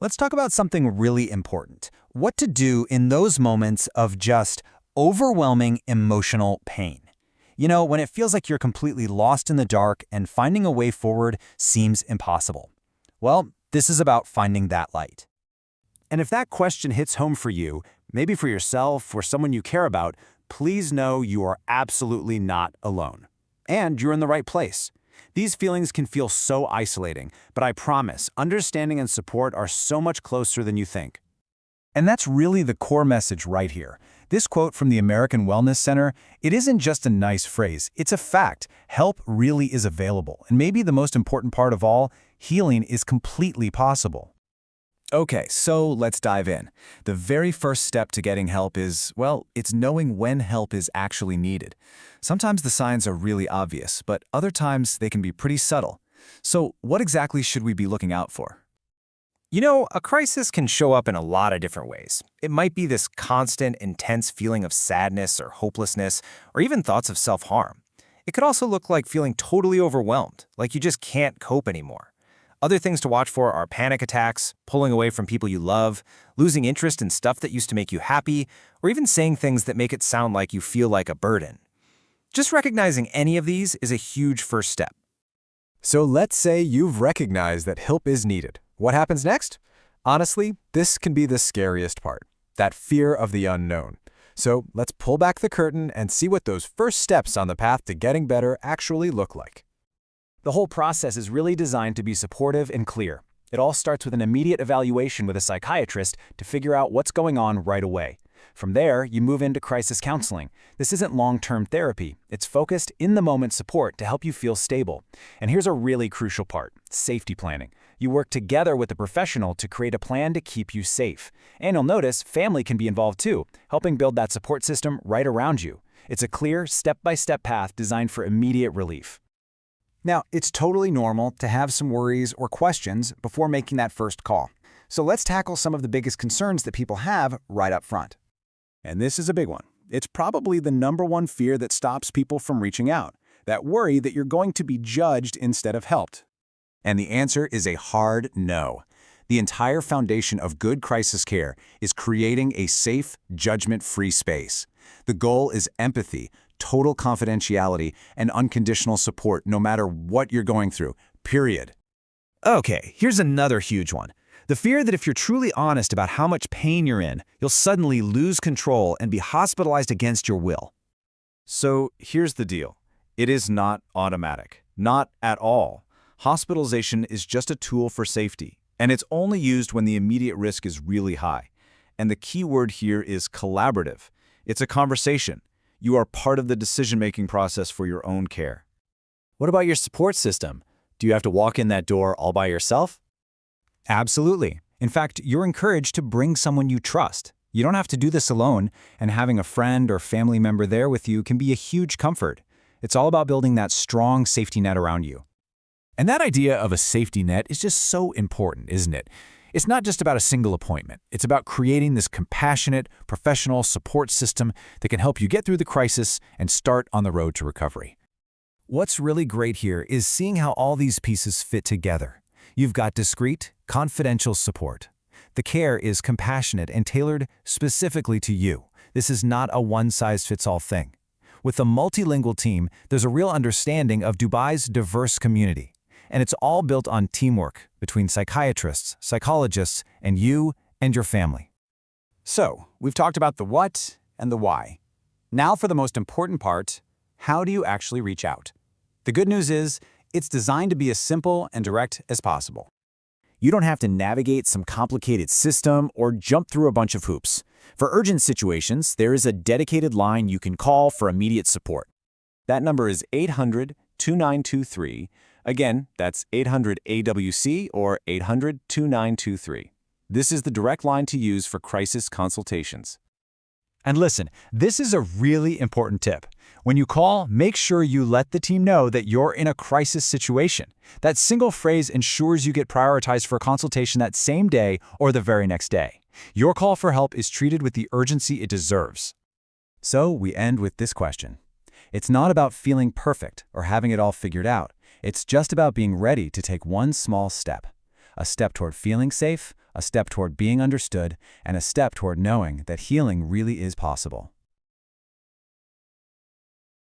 Let's talk about something really important. What to do in those moments of just overwhelming emotional pain. You know, when it feels like you're completely lost in the dark and finding a way forward seems impossible. Well, this is about finding that light. And if that question hits home for you, maybe for yourself or someone you care about, please know you are absolutely not alone. And you're in the right place. These feelings can feel so isolating, but I promise, understanding and support are so much closer than you think. And that's really the core message right here. This quote from the American Wellness Center, it isn't just a nice phrase, it's a fact. Help really is available, and maybe the most important part of all, healing is completely possible. Okay, so let's dive in. The very first step to getting help is, well, it's knowing when help is actually needed. Sometimes the signs are really obvious, but other times they can be pretty subtle. So what exactly should we be looking out for? You know, a crisis can show up in a lot of different ways. It might be this constant, intense feeling of sadness or hopelessness, or even thoughts of self-harm. It could also look like feeling totally overwhelmed, like you just can't cope anymore. Other things to watch for are panic attacks, pulling away from people you love, losing interest in stuff that used to make you happy, or even saying things that make it sound like you feel like a burden. Just recognizing any of these is a huge first step. So let's say you've recognized that help is needed. What happens next? Honestly, this can be the scariest part, that fear of the unknown. So let's pull back the curtain and see what those first steps on the path to getting better actually look like. The whole process is really designed to be supportive and clear. It all starts with an immediate evaluation with a psychiatrist to figure out what's going on right away. From there, you move into crisis counseling. This isn't long-term therapy. It's focused in-the-moment support to help you feel stable. And here's a really crucial part, safety planning. You work together with a professional to create a plan to keep you safe. And you'll notice family can be involved too, helping build that support system right around you. It's a clear, step-by-step path designed for immediate relief. Now, it's totally normal to have some worries or questions before making that first call. So let's tackle some of the biggest concerns that people have right up front. And this is a big one. It's probably the #1 fear that stops people from reaching out, that worry that you're going to be judged instead of helped. And the answer is a hard no. The entire foundation of good crisis care is creating a safe, judgment-free space. The goal is empathy, total confidentiality, and unconditional support no matter what you're going through, period. Okay, here's another huge one. The fear that if you're truly honest about how much pain you're in, you'll suddenly lose control and be hospitalized against your will. So here's the deal. It is not automatic. Not at all. Hospitalization is just a tool for safety, and it's only used when the immediate risk is really high. And the key word here is collaborative. It's a conversation. You are part of the decision-making process for your own care. What about your support system? Do you have to walk in that door all by yourself? Absolutely. In fact, you're encouraged to bring someone you trust. You don't have to do this alone, and having a friend or family member there with you can be a huge comfort. It's all about building that strong safety net around you. And that idea of a safety net is just so important, isn't it? It's not just about a single appointment. It's about creating this compassionate, professional support system that can help you get through the crisis and start on the road to recovery. What's really great here is seeing how all these pieces fit together. You've got discreet, confidential support. The care is compassionate and tailored specifically to you. This is not a one-size-fits-all thing. With a multilingual team, there's a real understanding of Dubai's diverse community. And it's all built on teamwork between psychiatrists, psychologists, and you and your family. So, we've talked about the what and the why. Now for the most important part, how do you actually reach out? The good news is, it's designed to be as simple and direct as possible. You don't have to navigate some complicated system or jump through a bunch of hoops. For urgent situations, there is a dedicated line you can call for immediate support. That number is 800-2923. Again, that's 800-AWC or 800-2923. This is the direct line to use for crisis consultations. And listen, this is a really important tip. When you call, make sure you let the team know that you're in a crisis situation. That single phrase ensures you get prioritized for a consultation that same day or the very next day. Your call for help is treated with the urgency it deserves. So we end with this question. It's not about feeling perfect or having it all figured out. It's just about being ready to take one small step. a step toward feeling safe, a step toward being understood, and a step toward knowing that healing really is possible.